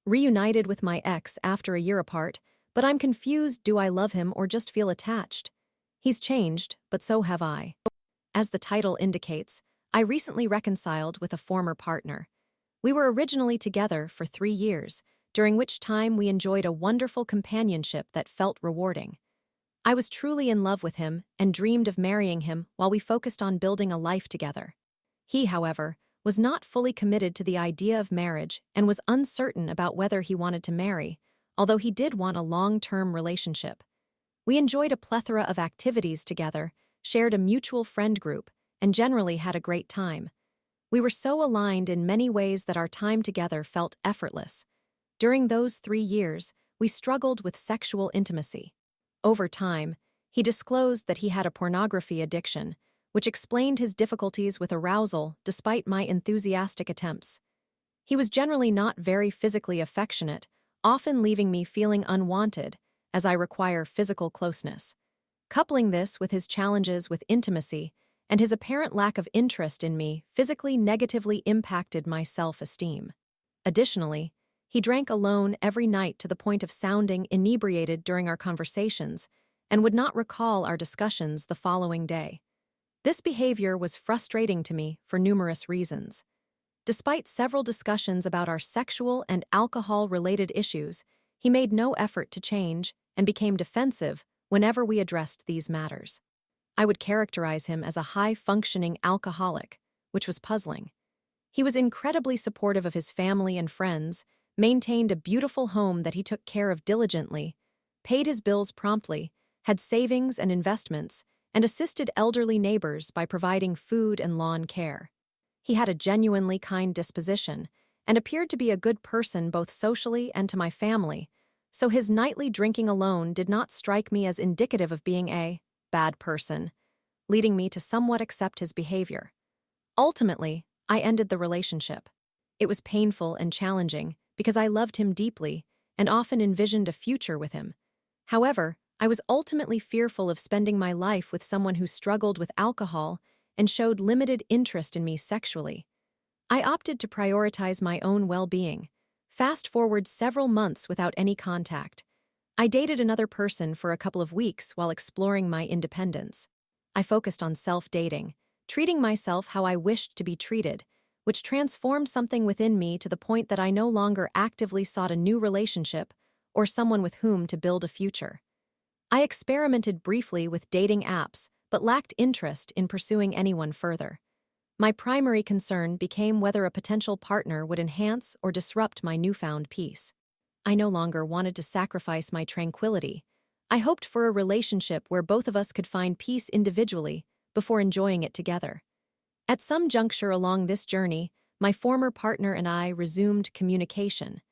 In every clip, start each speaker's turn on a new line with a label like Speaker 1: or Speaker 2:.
Speaker 1: reunited with my ex after a year apart, but I'm confused. Do I love him or just feel attached? He's changed, but so have I. As the title indicates, I recently reconciled with a former partner. We were originally together for 3 years, during which time we enjoyed a wonderful companionship that felt rewarding. I was truly in love with him and dreamed of marrying him while we focused on building a life together. He, however, was not fully committed to the idea of marriage and was uncertain about whether he wanted to marry, although he did want a long-term relationship. We enjoyed a plethora of activities together, shared a mutual friend group, and generally had a great time. We were so aligned in many ways that our time together felt effortless. During those 3 years, we struggled with sexual intimacy. Over time, he disclosed that he had a pornography addiction, which explained his difficulties with arousal despite my enthusiastic attempts. He was generally not very physically affectionate, often leaving me feeling unwanted, as I require physical closeness. Coupling this with his challenges with intimacy and his apparent lack of interest in me physically negatively impacted my self-esteem. Additionally, he drank alone every night to the point of sounding inebriated during our conversations and would not recall our discussions the following day. This behavior was frustrating to me for numerous reasons. Despite several discussions about our sexual and alcohol-related issues, he made no effort to change and became defensive whenever we addressed these matters. I would characterize him as a high-functioning alcoholic, which was puzzling. He was incredibly supportive of his family and friends, maintained a beautiful home that he took care of diligently, paid his bills promptly, had savings and investments, and assisted elderly neighbors by providing food and lawn care. He had a genuinely kind disposition and appeared to be a good person both socially and to my family, so his nightly drinking alone did not strike me as indicative of being a bad person, leading me to somewhat accept his behavior. Ultimately, I ended the relationship. It was painful and challenging because I loved him deeply and often envisioned a future with him. However, I was ultimately fearful of spending my life with someone who struggled with alcohol and showed limited interest in me sexually. I opted to prioritize my own well-being. Fast forward several months without any contact. I dated another person for a couple of weeks while exploring my independence. I focused on self-dating, treating myself how I wished to be treated, which transformed something within me to the point that I no longer actively sought a new relationship or someone with whom to build a future. I experimented briefly with dating apps, but lacked interest in pursuing anyone further. My primary concern became whether a potential partner would enhance or disrupt my newfound peace. I no longer wanted to sacrifice my tranquility. I hoped for a relationship where both of us could find peace individually before enjoying it together. At some juncture along this journey, my former partner and I resumed communication.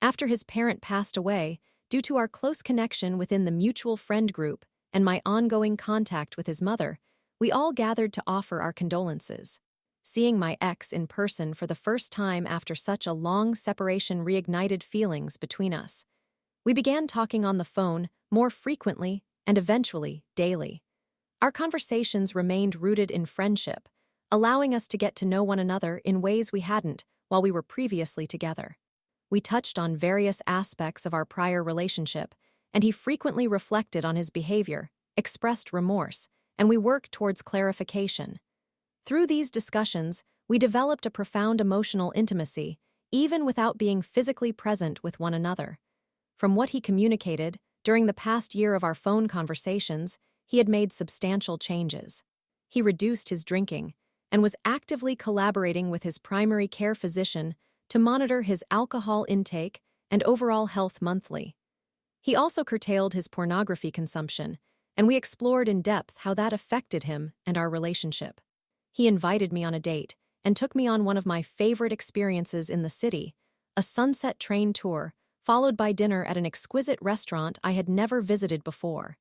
Speaker 1: After his parent passed away, due to our close connection within the mutual friend group and my ongoing contact with his mother, we all gathered to offer our condolences. Seeing my ex in person for the first time after such a long separation reignited feelings between us. We began talking on the phone more frequently and eventually daily. Our conversations remained rooted in friendship, allowing us to get to know one another in ways we hadn't while we were previously together. We touched on various aspects of our prior relationship, and he frequently reflected on his behavior, expressed remorse, and we worked towards clarification. Through these discussions, we developed a profound emotional intimacy, even without being physically present with one another. From what he communicated, during the past year of our phone conversations, he had made substantial changes. He reduced his drinking and was actively collaborating with his primary care physician to monitor his alcohol intake and overall health monthly. He also curtailed his pornography consumption, and we explored in depth how that affected him and our relationship. He invited me on a date and took me on one of my favorite experiences in the city, a sunset train tour, followed by dinner at an exquisite restaurant I had never visited before.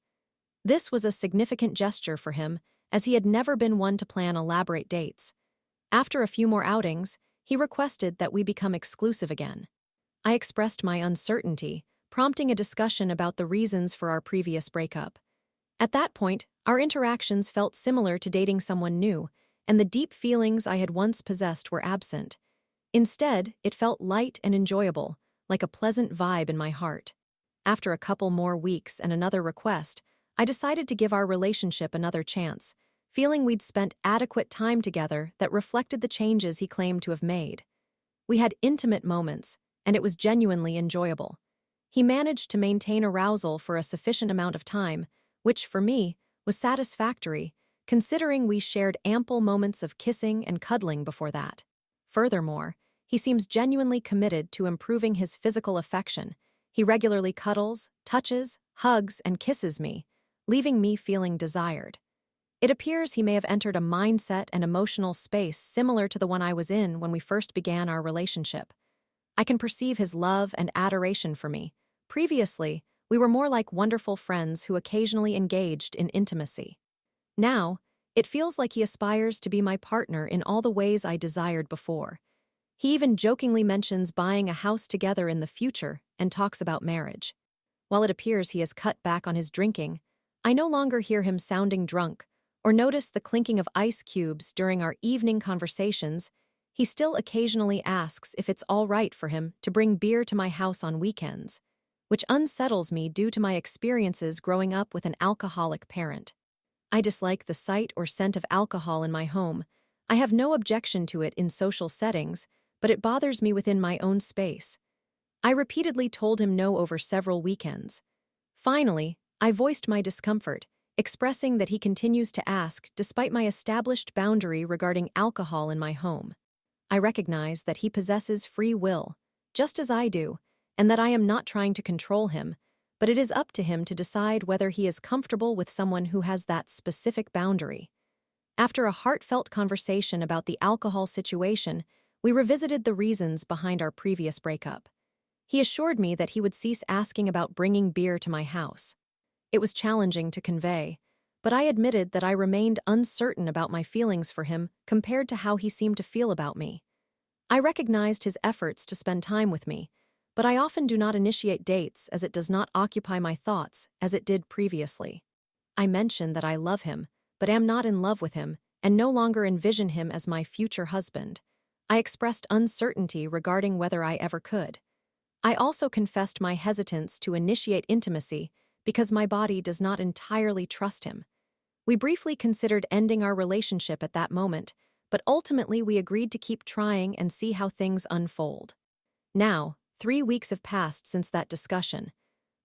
Speaker 1: This was a significant gesture for him, as he had never been one to plan elaborate dates. After a few more outings, he requested that we become exclusive again. I expressed my uncertainty, prompting a discussion about the reasons for our previous breakup. At that point, our interactions felt similar to dating someone new, and the deep feelings I had once possessed were absent. Instead, it felt light and enjoyable, like a pleasant vibe in my heart. After a couple more weeks and another request, I decided to give our relationship another chance, feeling we'd spent adequate time together that reflected the changes he claimed to have made. We had intimate moments, and it was genuinely enjoyable. He managed to maintain arousal for a sufficient amount of time, which, for me, was satisfactory, considering we shared ample moments of kissing and cuddling before that. Furthermore, he seems genuinely committed to improving his physical affection. He regularly cuddles, touches, hugs, and kisses me, leaving me feeling desired. It appears he may have entered a mindset and emotional space similar to the one I was in when we first began our relationship. I can perceive his love and adoration for me. Previously, we were more like wonderful friends who occasionally engaged in intimacy. Now, it feels like he aspires to be my partner in all the ways I desired before. He even jokingly mentions buying a house together in the future and talks about marriage. While it appears he has cut back on his drinking, I no longer hear him sounding drunk or notice the clinking of ice cubes during our evening conversations. He still occasionally asks if it's all right for him to bring beer to my house on weekends, which unsettles me due to my experiences growing up with an alcoholic parent. I dislike the sight or scent of alcohol in my home. I have no objection to it in social settings, but it bothers me within my own space. I repeatedly told him no over several weekends. Finally, I voiced my discomfort, expressing that he continues to ask despite my established boundary regarding alcohol in my home. I recognize that he possesses free will, just as I do, and that I am not trying to control him, but it is up to him to decide whether he is comfortable with someone who has that specific boundary. After a heartfelt conversation about the alcohol situation, we revisited the reasons behind our previous breakup. He assured me that he would cease asking about bringing beer to my house. It was challenging to convey, but I admitted that I remained uncertain about my feelings for him compared to how he seemed to feel about me. I recognized his efforts to spend time with me, but I often do not initiate dates as it does not occupy my thoughts as it did previously. I mentioned that I love him, but am not in love with him and no longer envision him as my future husband. I expressed uncertainty regarding whether I ever could. I also confessed my hesitance to initiate intimacy because my body does not entirely trust him. We briefly considered ending our relationship at that moment, but ultimately we agreed to keep trying and see how things unfold. Now, 3 weeks have passed since that discussion.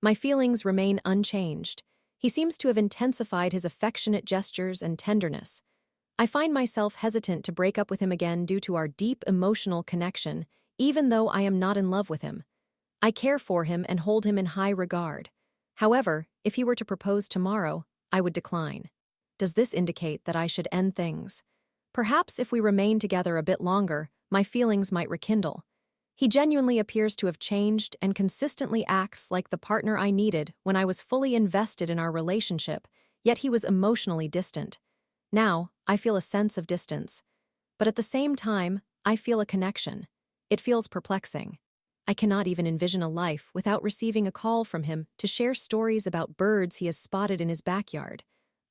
Speaker 1: My feelings remain unchanged. He seems to have intensified his affectionate gestures and tenderness. I find myself hesitant to break up with him again due to our deep emotional connection, even though I am not in love with him. I care for him and hold him in high regard. However, if he were to propose tomorrow, I would decline. Does this indicate that I should end things? Perhaps if we remain together a bit longer, my feelings might rekindle. He genuinely appears to have changed and consistently acts like the partner I needed when I was fully invested in our relationship, yet he was emotionally distant. Now, I feel a sense of distance. But at the same time, I feel a connection. It feels perplexing. I cannot even envision a life without receiving a call from him to share stories about birds he has spotted in his backyard,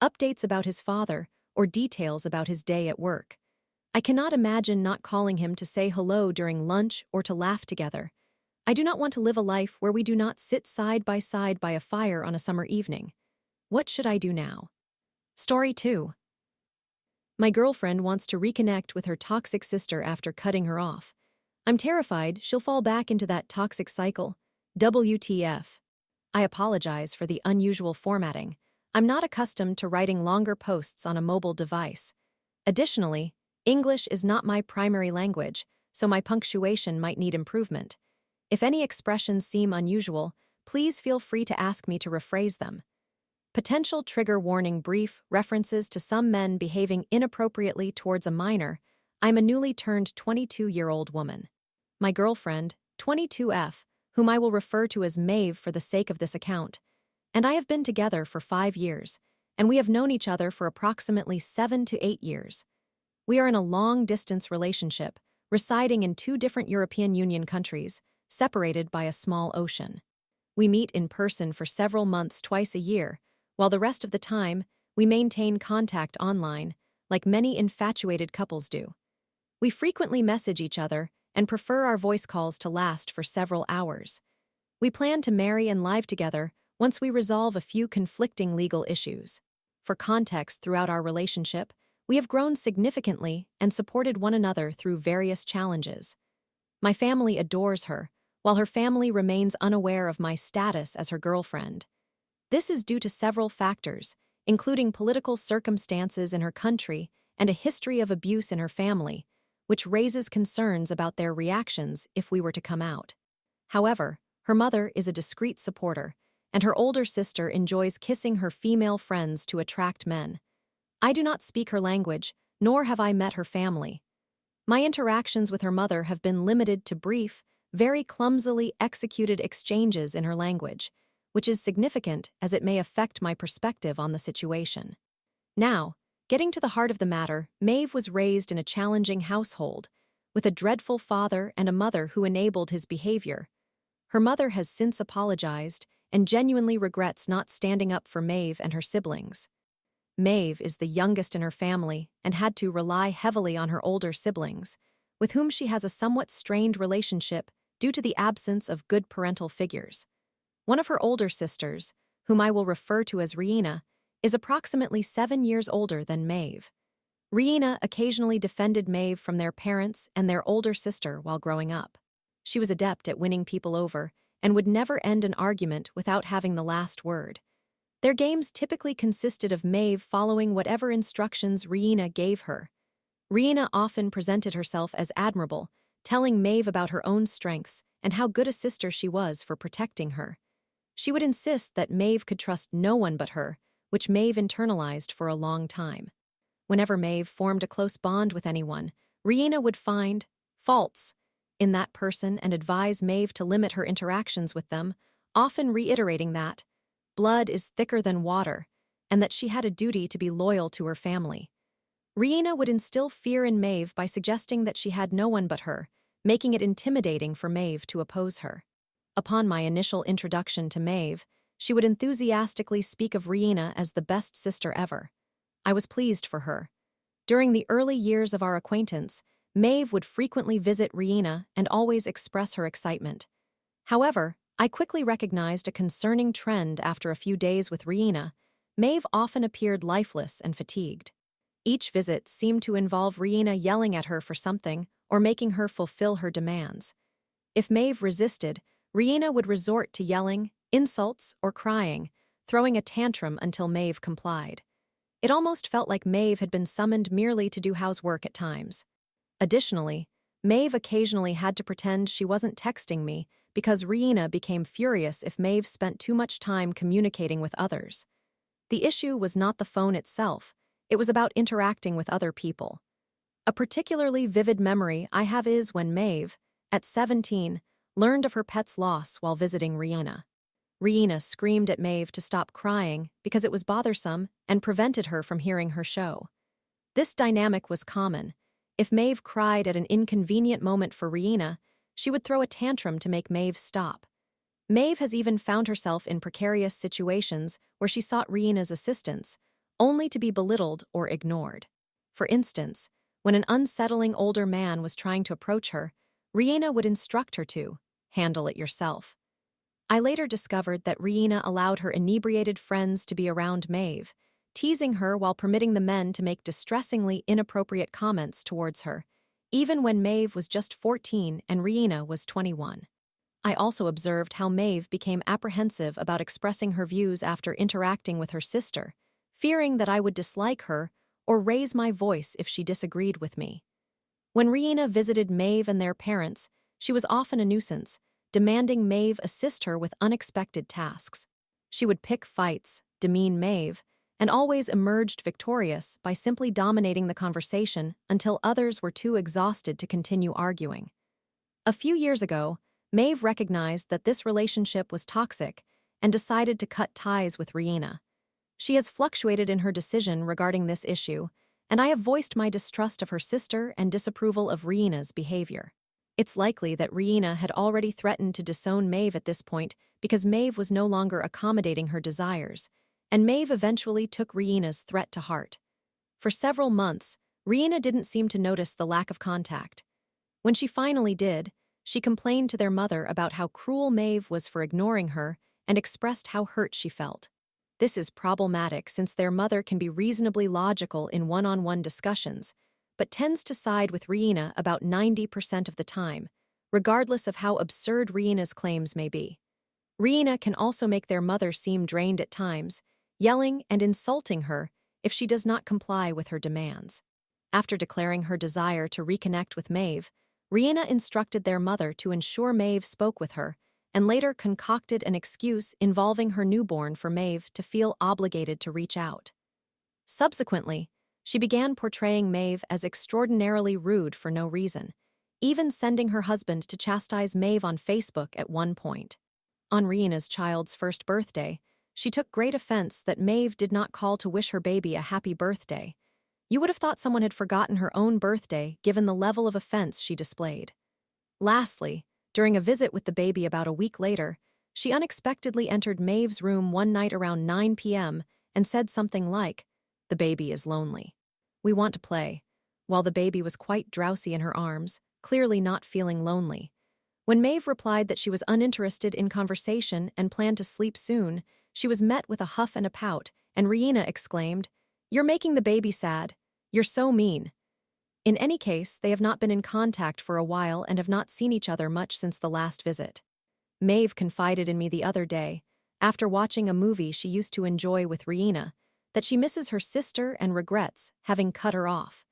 Speaker 1: updates about his father, or details about his day at work. I cannot imagine not calling him to say hello during lunch or to laugh together. I do not want to live a life where we do not sit side by a fire on a summer evening. What should I do now? Story 2. My girlfriend wants to reconnect with her toxic sister after cutting her off. I'm terrified she'll fall back into that toxic cycle. WTF. I apologize for the unusual formatting. I'm not accustomed to writing longer posts on a mobile device. Additionally, English is not my primary language, so my punctuation might need improvement. If any expressions seem unusual, please feel free to ask me to rephrase them. Potential trigger warning: brief references to some men behaving inappropriately towards a minor. I'm a newly turned 22-year-old woman. My girlfriend, 22F, whom I will refer to as Maeve for the sake of this account, and I have been together for 5 years, and we have known each other for approximately 7 to 8 years. We are in a long-distance relationship, residing in 2 different European Union countries, separated by a small ocean. We meet in person for several months twice a year, while the rest of the time, we maintain contact online, like many infatuated couples do. We frequently message each other and prefer our voice calls to last for several hours. We plan to marry and live together once we resolve a few conflicting legal issues. For context, throughout our relationship, we have grown significantly and supported one another through various challenges. My family adores her, while her family remains unaware of my status as her girlfriend. This is due to several factors, including political circumstances in her country and a history of abuse in her family, which raises concerns about their reactions if we were to come out. However, her mother is a discreet supporter, and her older sister enjoys kissing her female friends to attract men. I do not speak her language, nor have I met her family. My interactions with her mother have been limited to brief, very clumsily executed exchanges in her language, which is significant as it may affect my perspective on the situation. Now, getting to the heart of the matter, Maeve was raised in a challenging household, with a dreadful father and a mother who enabled his behavior. Her mother has since apologized and genuinely regrets not standing up for Maeve and her siblings. Maeve is the youngest in her family and had to rely heavily on her older siblings, with whom she has a somewhat strained relationship due to the absence of good parental figures. One of her older sisters, whom I will refer to as Reina, is approximately 7 years older than Maeve. Reina occasionally defended Maeve from their parents and their older sister while growing up. She was adept at winning people over and would never end an argument without having the last word. Their games typically consisted of Maeve following whatever instructions Reina gave her. Reina often presented herself as admirable, telling Maeve about her own strengths and how good a sister she was for protecting her. She would insist that Maeve could trust no one but her, which Maeve internalized for a long time. Whenever Maeve formed a close bond with anyone, Reina would find faults in that person and advise Maeve to limit her interactions with them, often reiterating that blood is thicker than water and that she had a duty to be loyal to her family. Reina would instill fear in Maeve by suggesting that she had no one but her, making it intimidating for Maeve to oppose her. Upon my initial introduction to Maeve, she would enthusiastically speak of Reina as the best sister ever. I was pleased for her. During the early years of our acquaintance, Maeve would frequently visit Reina and always express her excitement. However, I quickly recognized a concerning trend after a few days with Reina. Maeve often appeared lifeless and fatigued. Each visit seemed to involve Reina yelling at her for something or making her fulfill her demands. If Maeve resisted, Reina would resort to yelling, insults, or crying, throwing a tantrum until Maeve complied. It almost felt like Maeve had been summoned merely to do housework at times. Additionally, Maeve occasionally had to pretend she wasn't texting me because Reina became furious if Maeve spent too much time communicating with others. The issue was not the phone itself, it was about interacting with other people. A particularly vivid memory I have is when Maeve, at 17, learned of her pet's loss while visiting Reina. Reina screamed at Maeve to stop crying because it was bothersome and prevented her from hearing her show. This dynamic was common. If Maeve cried at an inconvenient moment for Reina, she would throw a tantrum to make Maeve stop. Maeve has even found herself in precarious situations where she sought Reina's assistance, only to be belittled or ignored. For instance, when an unsettling older man was trying to approach her, Reina would instruct her to handle it yourself. I later discovered that Reina allowed her inebriated friends to be around Maeve, teasing her while permitting the men to make distressingly inappropriate comments towards her, even when Maeve was just 14 and Reina was 21. I also observed how Maeve became apprehensive about expressing her views after interacting with her sister, fearing that I would dislike her or raise my voice if she disagreed with me. When Reina visited Maeve and their parents, she was often a nuisance, demanding Maeve assist her with unexpected tasks. She would pick fights, demean Maeve, and always emerged victorious by simply dominating the conversation until others were too exhausted to continue arguing. A few years ago, Maeve recognized that this relationship was toxic and decided to cut ties with Reina. She has fluctuated in her decision regarding this issue, and I have voiced my distrust of her sister and disapproval of Reina's behavior. It's likely that Reina had already threatened to disown Maeve at this point because Maeve was no longer accommodating her desires, and Maeve eventually took Reina's threat to heart. For several months, Reina didn't seem to notice the lack of contact. When she finally did, she complained to their mother about how cruel Maeve was for ignoring her and expressed how hurt she felt. This is problematic since their mother can be reasonably logical in one-on-one discussions, but tends to side with Reina about 90% of the time, regardless of how absurd Reina's claims may be. Reina can also make their mother seem drained at times, yelling and insulting her if she does not comply with her demands. After declaring her desire to reconnect with Maeve, Reina instructed their mother to ensure Maeve spoke with her, and later concocted an excuse involving her newborn for Maeve to feel obligated to reach out. Subsequently, she began portraying Maeve as extraordinarily rude for no reason, even sending her husband to chastise Maeve on Facebook at one point. On Reina's child's first birthday, she took great offense that Maeve did not call to wish her baby a happy birthday. You would have thought someone had forgotten her own birthday given the level of offense she displayed. Lastly, during a visit with the baby about a week later, she unexpectedly entered Maeve's room one night around 9 p.m. and said something like, "The baby is lonely. We want to play," while the baby was quite drowsy in her arms, clearly not feeling lonely. When Maeve replied that she was uninterested in conversation and planned to sleep soon, she was met with a huff and a pout, and Reina exclaimed, "You're making the baby sad. You're so mean." In any case, they have not been in contact for a while and have not seen each other much since the last visit. Maeve confided in me the other day, after watching a movie she used to enjoy with Reina, that she misses her sister and regrets having cut her off.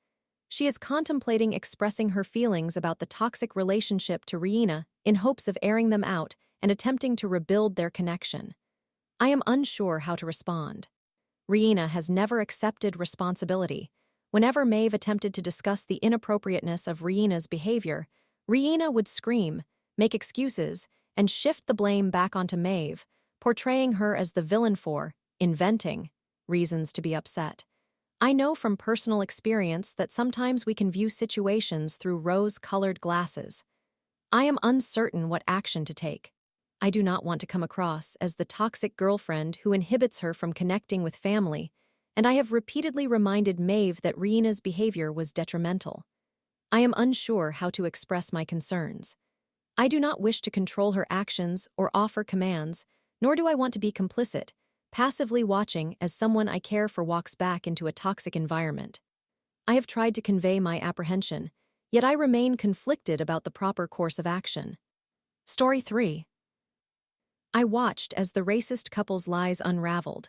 Speaker 1: She is contemplating expressing her feelings about the toxic relationship to Reina in hopes of airing them out and attempting to rebuild their connection. I am unsure how to respond. Reina has never accepted responsibility. Whenever Maeve attempted to discuss the inappropriateness of Reina's behavior, Reina would scream, make excuses, and shift the blame back onto Maeve, portraying her as the villain for inventing reasons to be upset. I know from personal experience that sometimes we can view situations through rose-colored glasses. I am uncertain what action to take. I do not want to come across as the toxic girlfriend who inhibits her from connecting with family, and I have repeatedly reminded Maeve that Reina's behavior was detrimental. I am unsure how to express my concerns. I do not wish to control her actions or offer commands, nor do I want to be complicit, passively watching as someone I care for walks back into a toxic environment. I have tried to convey my apprehension, yet I remain conflicted about the proper course of action. Story 3. I watched as the racist couple's lies unraveled.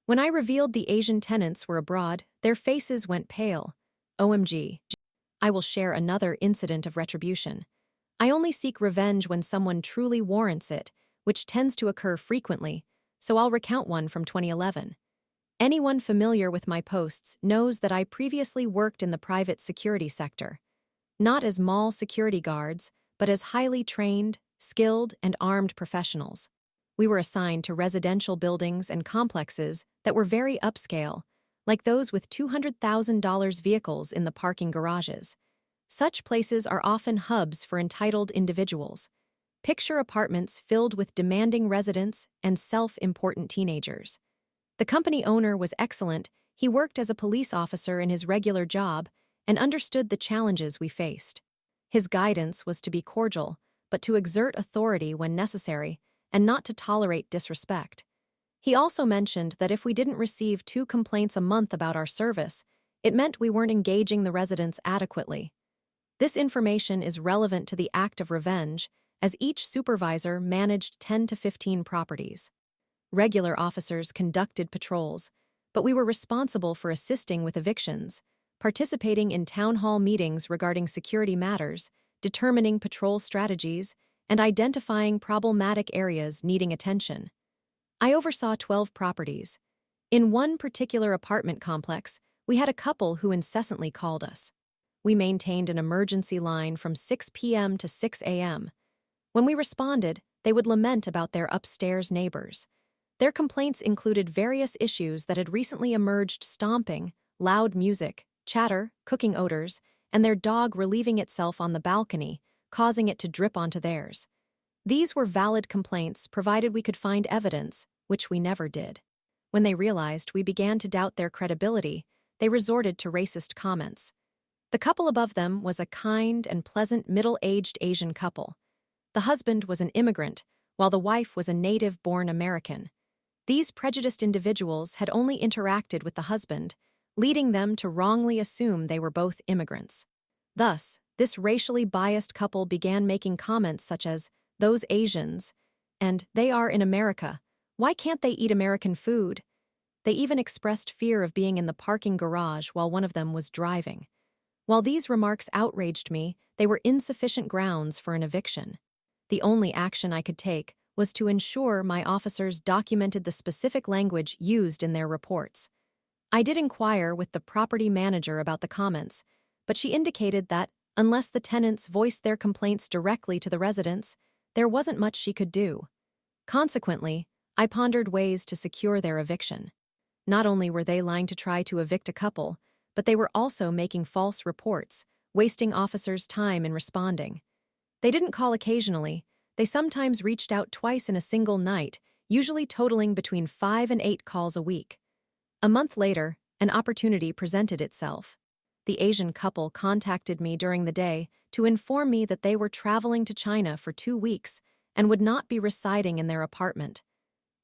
Speaker 1: When I revealed the Asian tenants were abroad, their faces went pale. OMG. I will share another incident of retribution. I only seek revenge when someone truly warrants it, which tends to occur frequently, so I'll recount one from 2011. Anyone familiar with my posts knows that I previously worked in the private security sector. Not as mall security guards, but as highly trained, skilled, and armed professionals. We were assigned to residential buildings and complexes that were very upscale, like those with $200,000 vehicles in the parking garages. Such places are often hubs for entitled individuals. Picture apartments filled with demanding residents and self-important teenagers. The company owner was excellent. He worked as a police officer in his regular job and understood the challenges we faced. His guidance was to be cordial, but to exert authority when necessary, and not to tolerate disrespect. He also mentioned that if we didn't receive 2 complaints a month about our service, it meant we weren't engaging the residents adequately. This information is relevant to the act of revenge, as each supervisor managed 10 to 15 properties. Regular officers conducted patrols, but we were responsible for assisting with evictions, participating in town hall meetings regarding security matters, determining patrol strategies, and identifying problematic areas needing attention. I oversaw 12 properties. In one particular apartment complex, we had a couple who incessantly called us. We maintained an emergency line from 6 p.m. to 6 a.m. When we responded, they would lament about their upstairs neighbors. Their complaints included various issues that had recently emerged: stomping, loud music, chatter, cooking odors, and their dog relieving itself on the balcony, causing it to drip onto theirs. These were valid complaints provided we could find evidence, which we never did. When they realized we began to doubt their credibility, they resorted to racist comments. The couple above them was a kind and pleasant middle-aged Asian couple. The husband was an immigrant, while the wife was a native-born American. These prejudiced individuals had only interacted with the husband, leading them to wrongly assume they were both immigrants. Thus, this racially biased couple began making comments such as, "Those Asians," and "They are in America. Why can't they eat American food?" They even expressed fear of being in the parking garage while one of them was driving. While these remarks outraged me, they were insufficient grounds for an eviction. The only action I could take was to ensure my officers documented the specific language used in their reports. I did inquire with the property manager about the comments, but she indicated that, unless the tenants voiced their complaints directly to the residents, there wasn't much she could do. Consequently, I pondered ways to secure their eviction. Not only were they lying to try to evict a couple, but they were also making false reports, wasting officers' time in responding. They didn't call occasionally. They sometimes reached out twice in a single night, usually totaling between 5 and 8 calls a week. A month later, an opportunity presented itself. The Asian couple contacted me during the day to inform me that they were traveling to China for 2 weeks and would not be residing in their apartment.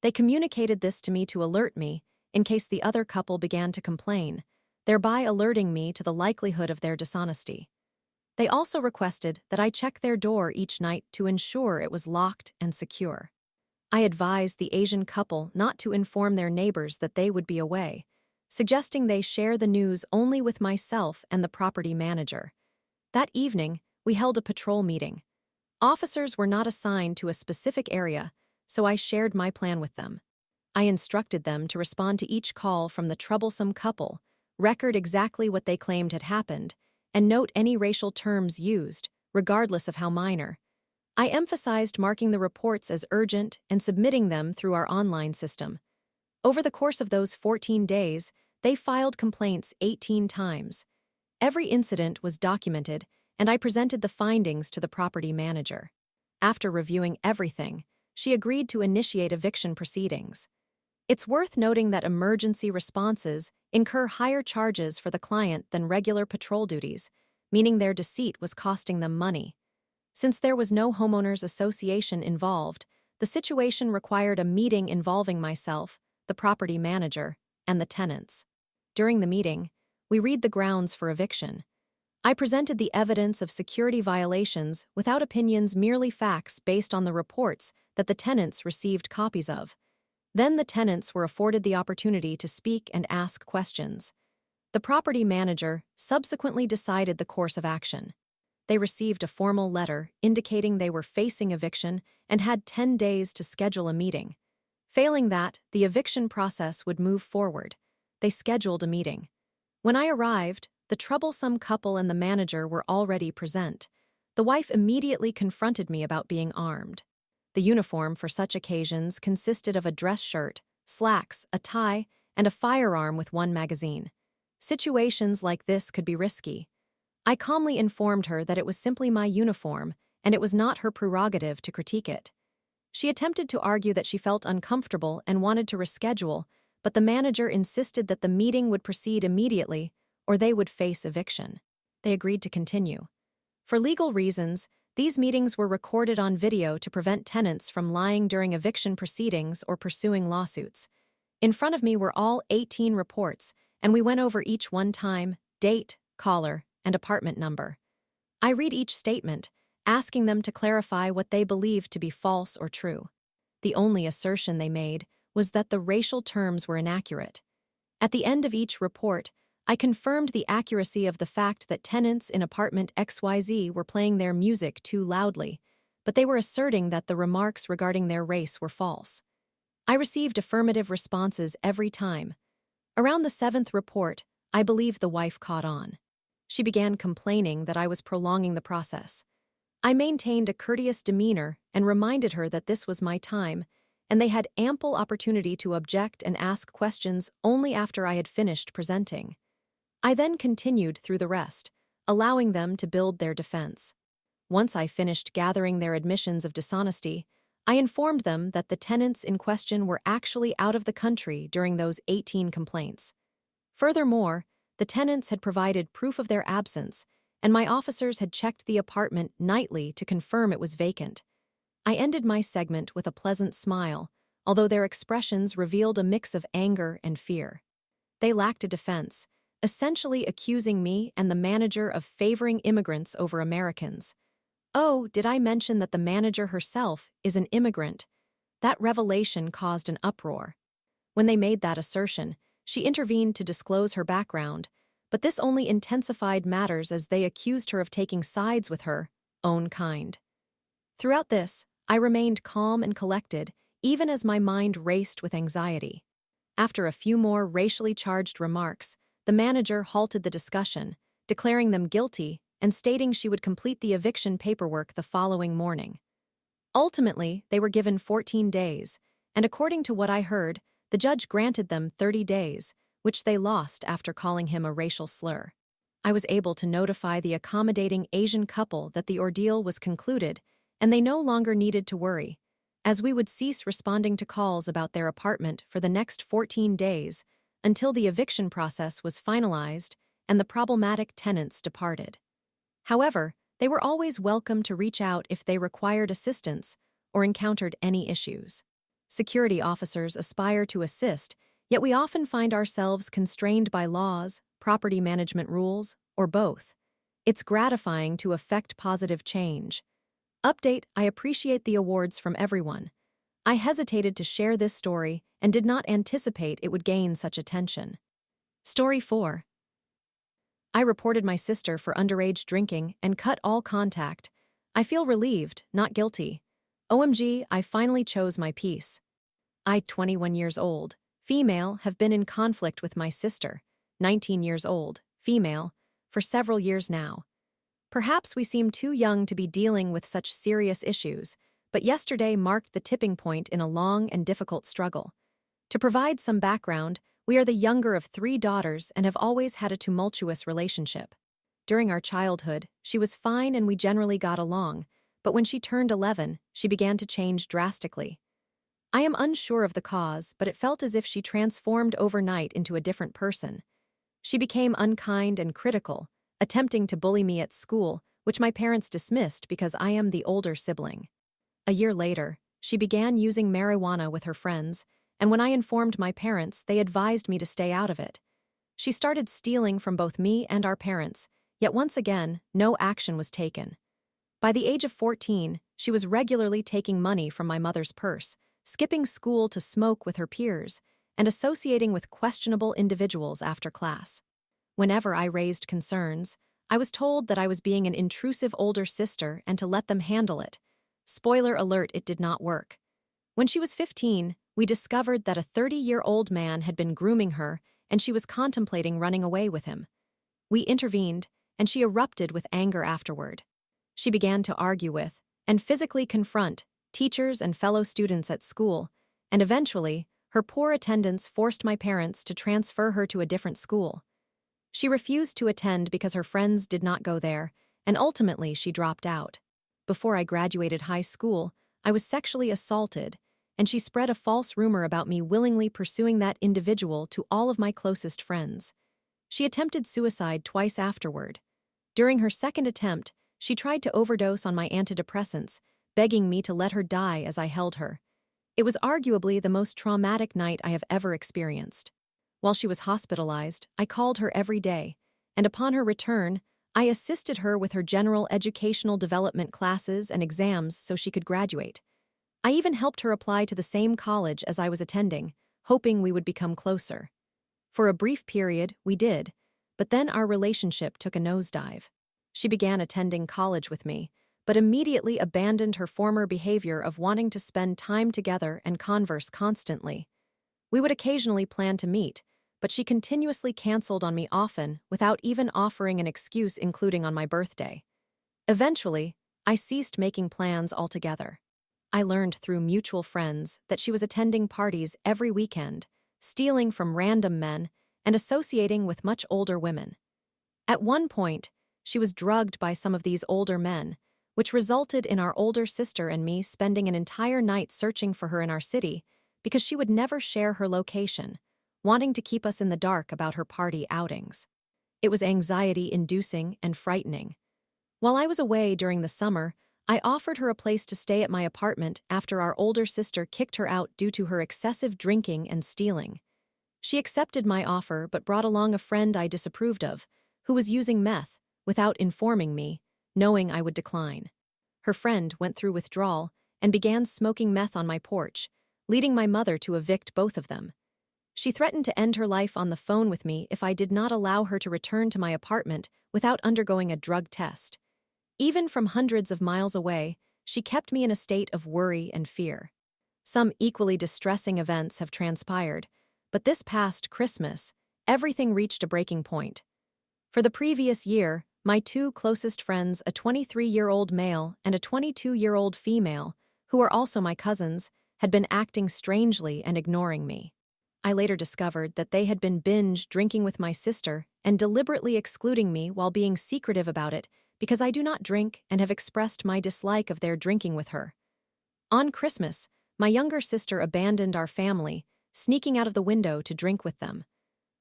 Speaker 1: They communicated this to me to alert me in case the other couple began to complain, thereby alerting me to the likelihood of their dishonesty. They also requested that I check their door each night to ensure it was locked and secure. I advised the Asian couple not to inform their neighbors that they would be away, suggesting they share the news only with myself and the property manager. That evening, we held a patrol meeting. Officers were not assigned to a specific area, so I shared my plan with them. I instructed them to respond to each call from the troublesome couple, record exactly what they claimed had happened, and note any racial terms used, regardless of how minor. I emphasized marking the reports as urgent and submitting them through our online system. Over the course of those 14 days, they filed complaints 18 times. Every incident was documented, and I presented the findings to the property manager. After reviewing everything, she agreed to initiate eviction proceedings. It's worth noting that emergency responses incur higher charges for the client than regular patrol duties, meaning their deceit was costing them money. Since there was no homeowners association involved, the situation required a meeting involving myself, the property manager, and the tenants. During the meeting, we read the grounds for eviction. I presented the evidence of security violations without opinions, merely facts based on the reports that the tenants received copies of. Then the tenants were afforded the opportunity to speak and ask questions. The property manager subsequently decided the course of action. They received a formal letter indicating they were facing eviction and had 10 days to schedule a meeting. Failing that, the eviction process would move forward. They scheduled a meeting. When I arrived, the troublesome couple and the manager were already present. The wife immediately confronted me about being armed. The uniform for such occasions consisted of a dress shirt, slacks, a tie, and a firearm with one magazine. Situations like this could be risky. I calmly informed her that it was simply my uniform, and it was not her prerogative to critique it. She attempted to argue that she felt uncomfortable and wanted to reschedule, but the manager insisted that the meeting would proceed immediately, or they would face eviction. They agreed to continue. For legal reasons, these meetings were recorded on video to prevent tenants from lying during eviction proceedings or pursuing lawsuits. In front of me were all 18 reports, and we went over each one: time, date, caller, and apartment number. I read each statement, asking them to clarify what they believed to be false or true. The only assertion they made was that the racial terms were inaccurate. At the end of each report, I confirmed the accuracy of the fact that tenants in apartment XYZ were playing their music too loudly, but they were asserting that the remarks regarding their race were false. I received affirmative responses every time. Around the 7th report, I believe the wife caught on. She began complaining that I was prolonging the process. I maintained a courteous demeanor and reminded her that this was my time, and they had ample opportunity to object and ask questions only after I had finished presenting. I then continued through the rest, allowing them to build their defense. Once I finished gathering their admissions of dishonesty, I informed them that the tenants in question were actually out of the country during those 18 complaints. Furthermore, the tenants had provided proof of their absence, and my officers had checked the apartment nightly to confirm it was vacant. I ended my segment with a pleasant smile, although their expressions revealed a mix of anger and fear. They lacked a defense, essentially accusing me and the manager of favoring immigrants over Americans. Oh, did I mention that the manager herself is an immigrant? That revelation caused an uproar. When they made that assertion, she intervened to disclose her background, but this only intensified matters as they accused her of taking sides with her own kind. Throughout this, I remained calm and collected, even as my mind raced with anxiety. After a few more racially charged remarks, the manager halted the discussion, declaring them guilty and stating she would complete the eviction paperwork the following morning. Ultimately, they were given 14 days, and according to what I heard, the judge granted them 30 days, which they lost after calling him a racial slur. I was able to notify the accommodating Asian couple that the ordeal was concluded, and they no longer needed to worry, as we would cease responding to calls about their apartment for the next 14 days until the eviction process was finalized and the problematic tenants departed. However, they were always welcome to reach out if they required assistance or encountered any issues. Security officers aspire to assist, yet we often find ourselves constrained by laws, property management rules, or both. It's gratifying to effect positive change. Update: I appreciate the awards from everyone. I hesitated to share this story and did not anticipate it would gain such attention. Story 4. I reported my sister for underage drinking and cut all contact. I feel relieved, not guilty. OMG, I finally chose my piece. I, 21 years old, female, have been in conflict with my sister, 19 years old, female, for several years now. Perhaps we seem too young to be dealing with such serious issues, but yesterday marked the tipping point in a long and difficult struggle. To provide some background, we are the younger of 3 daughters and have always had a tumultuous relationship. During our childhood, she was fine and we generally got along, but when she turned 11, she began to change drastically. I am unsure of the cause, but it felt as if she transformed overnight into a different person. She became unkind and critical, attempting to bully me at school, which my parents dismissed because I am the older sibling. A year later, she began using marijuana with her friends, and when I informed my parents, they advised me to stay out of it. She started stealing from both me and our parents, yet once again, no action was taken. By the age of 14, she was regularly taking money from my mother's purse, skipping school to smoke with her peers, and associating with questionable individuals after class. Whenever I raised concerns, I was told that I was being an intrusive older sister and to let them handle it. Spoiler alert, it did not work. When she was 15, we discovered that a 30-year-old man had been grooming her and she was contemplating running away with him. We intervened, and she erupted with anger afterward. She began to argue with, and physically confront, teachers and fellow students at school, and eventually, her poor attendance forced my parents to transfer her to a different school. She refused to attend because her friends did not go there, and ultimately she dropped out. Before I graduated high school, I was sexually assaulted, and she spread a false rumor about me willingly pursuing that individual to all of my closest friends. She attempted suicide twice afterward. During her second attempt, she tried to overdose on my antidepressants, begging me to let her die as I held her. It was arguably the most traumatic night I have ever experienced. While she was hospitalized, I called her every day, and upon her return, I assisted her with her general educational development classes and exams so she could graduate. I even helped her apply to the same college as I was attending, hoping we would become closer. For a brief period, we did, but then our relationship took a nosedive. She began attending college with me, but immediately abandoned her former behavior of wanting to spend time together and converse constantly. We would occasionally plan to meet, but she continuously canceled on me often without even offering an excuse, including on my birthday. Eventually, I ceased making plans altogether. I learned through mutual friends that she was attending parties every weekend, stealing from random men, and associating with much older women. At one point, she was drugged by some of these older men, which resulted in our older sister and me spending an entire night searching for her in our city because she would never share her location, wanting to keep us in the dark about her party outings. It was anxiety-inducing and frightening. While I was away during the summer, I offered her a place to stay at my apartment after our older sister kicked her out due to her excessive drinking and stealing. She accepted my offer but brought along a friend I disapproved of, who was using meth, without informing me, knowing I would decline. Her friend went through withdrawal and began smoking meth on my porch, leading my mother to evict both of them. She threatened to end her life on the phone with me if I did not allow her to return to my apartment without undergoing a drug test. Even from hundreds of miles away, she kept me in a state of worry and fear. Some equally distressing events have transpired, but this past Christmas, everything reached a breaking point. For the previous year, my two closest friends, a 23-year-old male and a 22-year-old female, who are also my cousins, had been acting strangely and ignoring me. I later discovered that they had been binge drinking with my sister and deliberately excluding me while being secretive about it because I do not drink and have expressed my dislike of their drinking with her. On Christmas, my younger sister abandoned our family, sneaking out of the window to drink with them.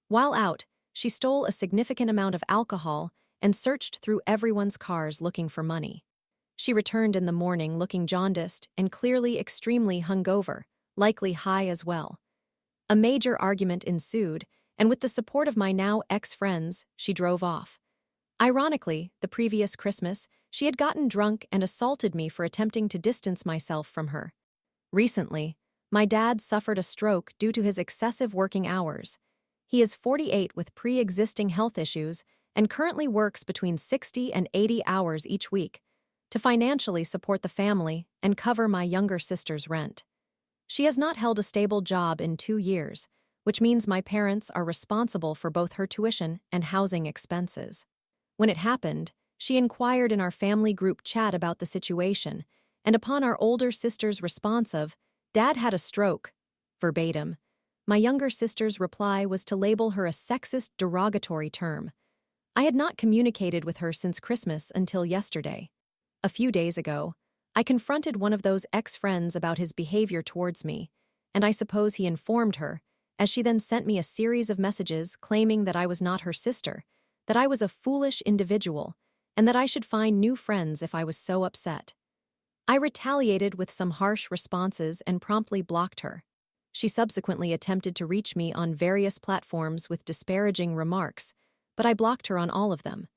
Speaker 1: While out, she stole a significant amount of alcohol and searched through everyone's cars looking for money. She returned in the morning looking jaundiced and clearly extremely hungover, likely high as well. A major argument ensued, and with the support of my now ex-friends, she drove off. Ironically, the previous Christmas, she had gotten drunk and assaulted me for attempting to distance myself from her. Recently, my dad suffered a stroke due to his excessive working hours. He is 48 with pre-existing health issues and currently works between 60 and 80 hours each week to financially support the family and cover my younger sister's rent. She has not held a stable job in 2 years, which means my parents are responsible for both her tuition and housing expenses. When it happened, she inquired in our family group chat about the situation, and upon our older sister's response of, "Dad had a stroke," verbatim, my younger sister's reply was to label her a sexist, derogatory term. I had not communicated with her since Christmas until yesterday. A few days ago, I confronted one of those ex-friends about his behavior towards me, and I suppose he informed her, as she then sent me a series of messages claiming that I was not her sister, that I was a foolish individual, and that I should find new friends if I was so upset. I retaliated with some harsh responses and promptly blocked her. She subsequently attempted to reach me on various platforms with disparaging remarks, but I blocked her on all of them.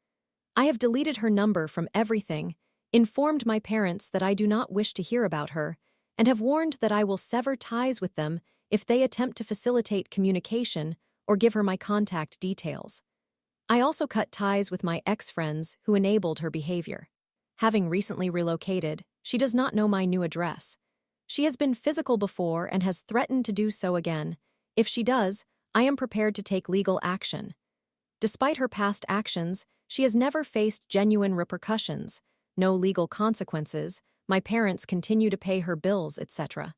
Speaker 1: I have deleted her number from everything, informed my parents that I do not wish to hear about her, and have warned that I will sever ties with them if they attempt to facilitate communication or give her my contact details. I also cut ties with my ex-friends who enabled her behavior. Having recently relocated, she does not know my new address. She has been physical before and has threatened to do so again. If she does, I am prepared to take legal action. Despite her past actions, she has never faced genuine repercussions, no legal consequences, my parents continue to pay her bills, etc.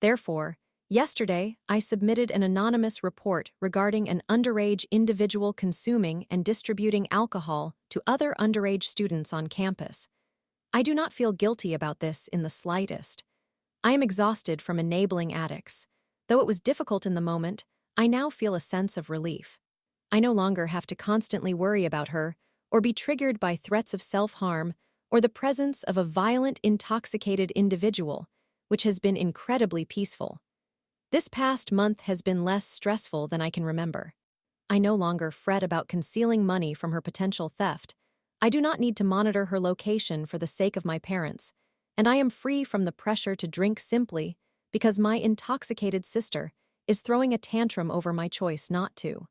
Speaker 1: Therefore, yesterday, I submitted an anonymous report regarding an underage individual consuming and distributing alcohol to other underage students on campus. I do not feel guilty about this in the slightest. I am exhausted from enabling addicts. Though it was difficult in the moment, I now feel a sense of relief. I no longer have to constantly worry about her or be triggered by threats of self-harm or the presence of a violent, intoxicated individual, which has been incredibly peaceful. This past month has been less stressful than I can remember. I no longer fret about concealing money from her potential theft. I do not need to monitor her location for the sake of my parents, and I am free from the pressure to drink simply because my intoxicated sister is throwing a tantrum over my choice not to.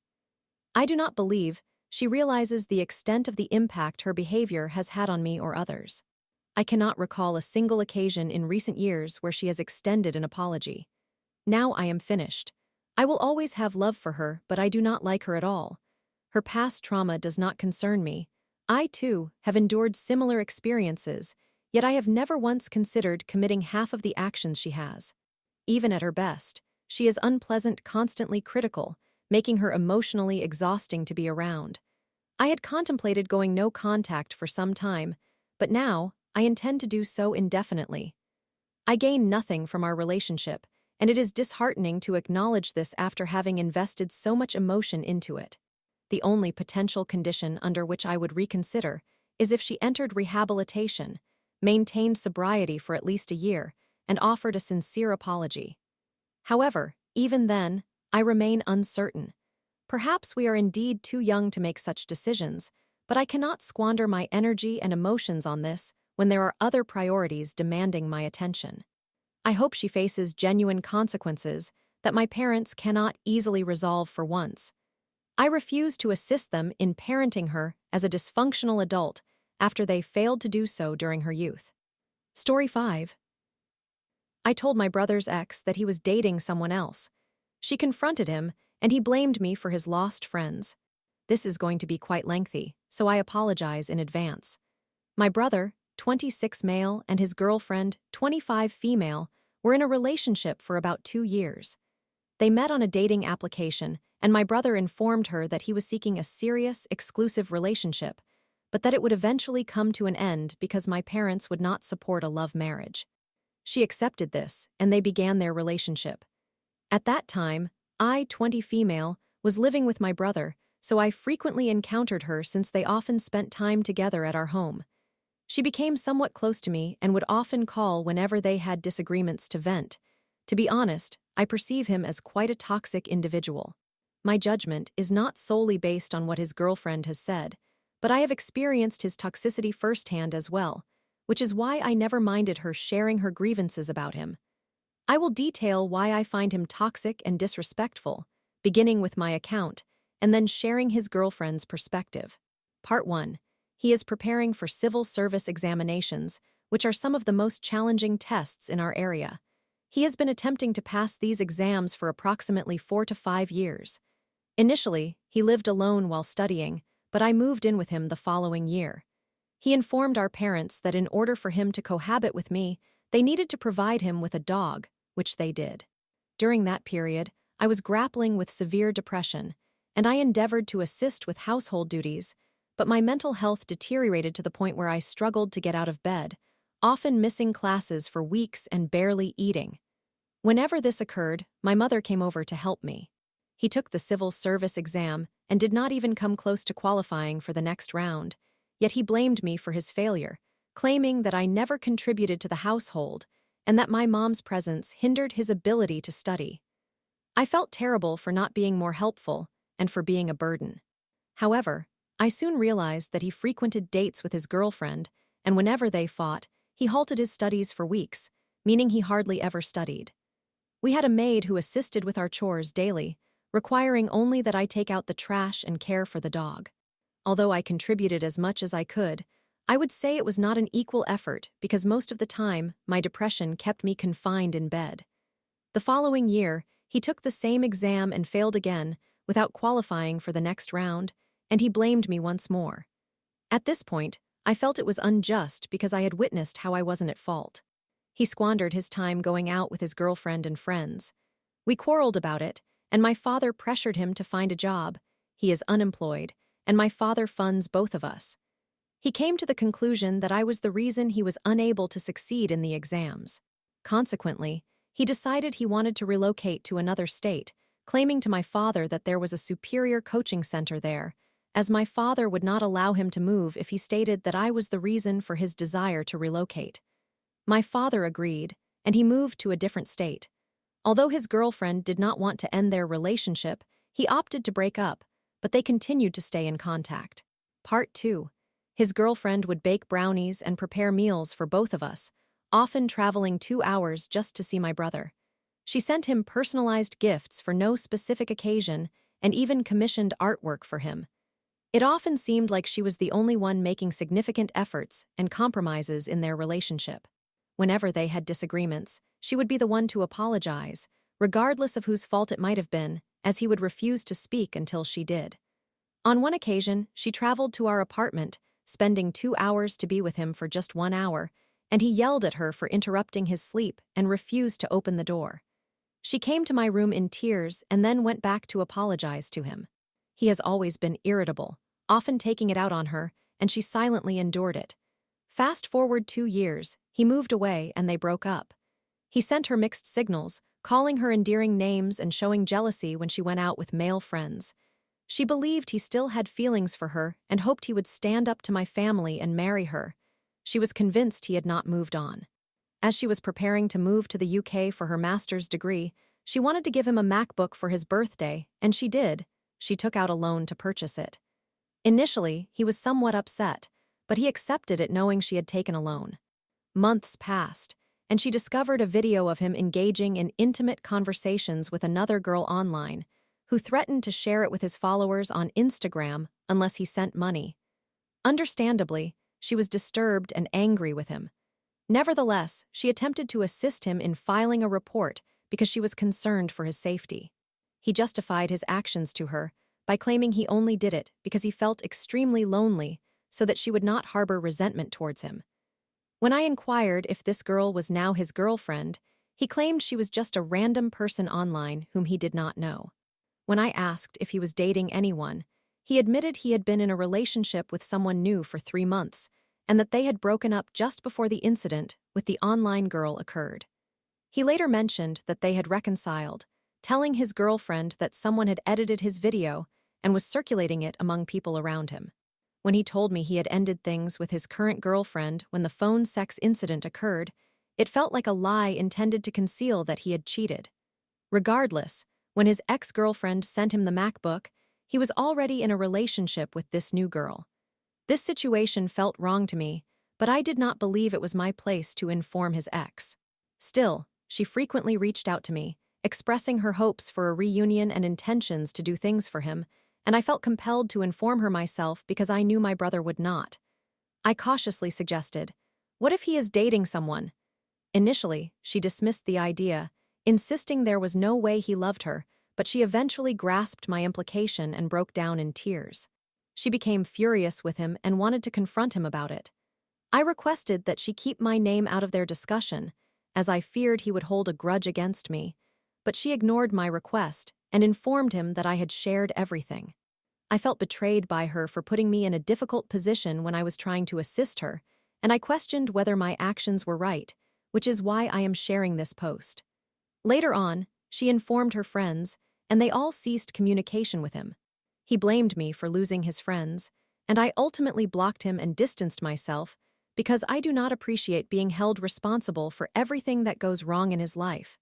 Speaker 1: I do not believe she realizes the extent of the impact her behavior has had on me or others. I cannot recall a single occasion in recent years where she has extended an apology. Now I am finished. I will always have love for her, but I do not like her at all. Her past trauma does not concern me. I, too, have endured similar experiences, yet I have never once considered committing half of the actions she has. Even at her best, she is unpleasant, constantly critical, making her emotionally exhausting to be around. I had contemplated going no contact for some time, but now I intend to do so indefinitely. I gain nothing from our relationship, and it is disheartening to acknowledge this after having invested so much emotion into it. The only potential condition under which I would reconsider is if she entered rehabilitation, maintained sobriety for at least a year, and offered a sincere apology. However, even then, I remain uncertain. Perhaps we are indeed too young to make such decisions, but I cannot squander my energy and emotions on this when there are other priorities demanding my attention. I hope she faces genuine consequences that my parents cannot easily resolve for once. I refuse to assist them in parenting her as a dysfunctional adult after they failed to do so during her youth. Story 5. I told my brother's ex that he was dating someone else. She confronted him, and he blamed me for his lost friends. This is going to be quite lengthy, so I apologize in advance. My brother, 26 male, and his girlfriend, 25 female, were in a relationship for about 2 years. They met on a dating application, and my brother informed her that he was seeking a serious, exclusive relationship, but that it would eventually come to an end because my parents would not support a love marriage. She accepted this, and they began their relationship. At that time, I, 20 female, was living with my brother, so I frequently encountered her since they often spent time together at our home. She became somewhat close to me and would often call whenever they had disagreements to vent. To be honest, I perceive him as quite a toxic individual. My judgment is not solely based on what his girlfriend has said, but I have experienced his toxicity firsthand as well, which is why I never minded her sharing her grievances about him. I will detail why I find him toxic and disrespectful, beginning with my account, and then sharing his girlfriend's perspective. Part 1. He is preparing for civil service examinations, which are some of the most challenging tests in our area. He has been attempting to pass these exams for approximately 4 to 5 years. Initially, he lived alone while studying, but I moved in with him the following year. He informed our parents that in order for him to cohabit with me, they needed to provide him with a dog, which they did. During that period, I was grappling with severe depression, and I endeavored to assist with household duties, but my mental health deteriorated to the point where I struggled to get out of bed, often missing classes for weeks and barely eating. Whenever this occurred, my mother came over to help me. He took the civil service exam and did not even come close to qualifying for the next round, yet he blamed me for his failure, claiming that I never contributed to the household and that my mom's presence hindered his ability to study. I felt terrible for not being more helpful and for being a burden. However, I soon realized that he frequented dates with his girlfriend, and whenever they fought, he halted his studies for weeks, meaning he hardly ever studied. We had a maid who assisted with our chores daily, requiring only that I take out the trash and care for the dog. Although I contributed as much as I could, I would say it was not an equal effort because most of the time, my depression kept me confined in bed. The following year, he took the same exam and failed again, without qualifying for the next round, and he blamed me once more. At this point, I felt it was unjust because I had witnessed how I wasn't at fault. He squandered his time going out with his girlfriend and friends. We quarreled about it, and my father pressured him to find a job. He is unemployed, and my father funds both of us. He came to the conclusion that I was the reason he was unable to succeed in the exams. Consequently, he decided he wanted to relocate to another state, claiming to my father that there was a superior coaching center there, as my father would not allow him to move if he stated that I was the reason for his desire to relocate. My father agreed, and he moved to a different state. Although his girlfriend did not want to end their relationship, he opted to break up, but they continued to stay in contact. Part 2. His girlfriend would bake brownies and prepare meals for both of us, often traveling 2 hours just to see my brother. She sent him personalized gifts for no specific occasion and even commissioned artwork for him. It often seemed like she was the only one making significant efforts and compromises in their relationship. Whenever they had disagreements, she would be the one to apologize, regardless of whose fault it might have been, as he would refuse to speak until she did. On one occasion, she traveled to our apartment, spending 2 hours to be with him for just 1 hour, and he yelled at her for interrupting his sleep and refused to open the door. She came to my room in tears and then went back to apologize to him. He has always been irritable, often taking it out on her, and she silently endured it. Fast forward 2 years, he moved away and they broke up. He sent her mixed signals, calling her endearing names and showing jealousy when she went out with male friends. She believed he still had feelings for her and hoped he would stand up to my family and marry her. She was convinced he had not moved on. As she was preparing to move to the UK for her master's degree, she wanted to give him a MacBook for his birthday, and she did. She took out a loan to purchase it. Initially, he was somewhat upset, but he accepted it knowing she had taken a loan. Months passed, and she discovered a video of him engaging in intimate conversations with another girl online, who threatened to share it with his followers on Instagram unless he sent money. Understandably, she was disturbed and angry with him. Nevertheless, she attempted to assist him in filing a report because she was concerned for his safety. He justified his actions to her by claiming he only did it because he felt extremely lonely so that she would not harbor resentment towards him. When I inquired if this girl was now his girlfriend, he claimed she was just a random person online whom he did not know. When I asked if he was dating anyone, he admitted he had been in a relationship with someone new for 3 months and that they had broken up just before the incident with the online girl occurred. He later mentioned that they had reconciled, telling his girlfriend that someone had edited his video and was circulating it among people around him. When he told me he had ended things with his current girlfriend when the phone sex incident occurred, it felt like a lie intended to conceal that he had cheated. Regardless, when his ex-girlfriend sent him the MacBook, he was already in a relationship with this new girl. This situation felt wrong to me, but I did not believe it was my place to inform his ex. Still, she frequently reached out to me, expressing her hopes for a reunion and intentions to do things for him, and I felt compelled to inform her myself because I knew my brother would not. I cautiously suggested, "What if he is dating someone?" Initially, she dismissed the idea, insisting there was no way he loved her, but she eventually grasped my implication and broke down in tears. She became furious with him and wanted to confront him about it. I requested that she keep my name out of their discussion, as I feared he would hold a grudge against me, but she ignored my request and informed him that I had shared everything. I felt betrayed by her for putting me in a difficult position when I was trying to assist her, and I questioned whether my actions were right, which is why I am sharing this post. Later on, she informed her friends, and they all ceased communication with him. He blamed me for losing his friends, and I ultimately blocked him and distanced myself because I do not appreciate being held responsible for everything that goes wrong in his life.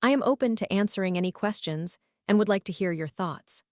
Speaker 1: I am open to answering any questions and would like to hear your thoughts.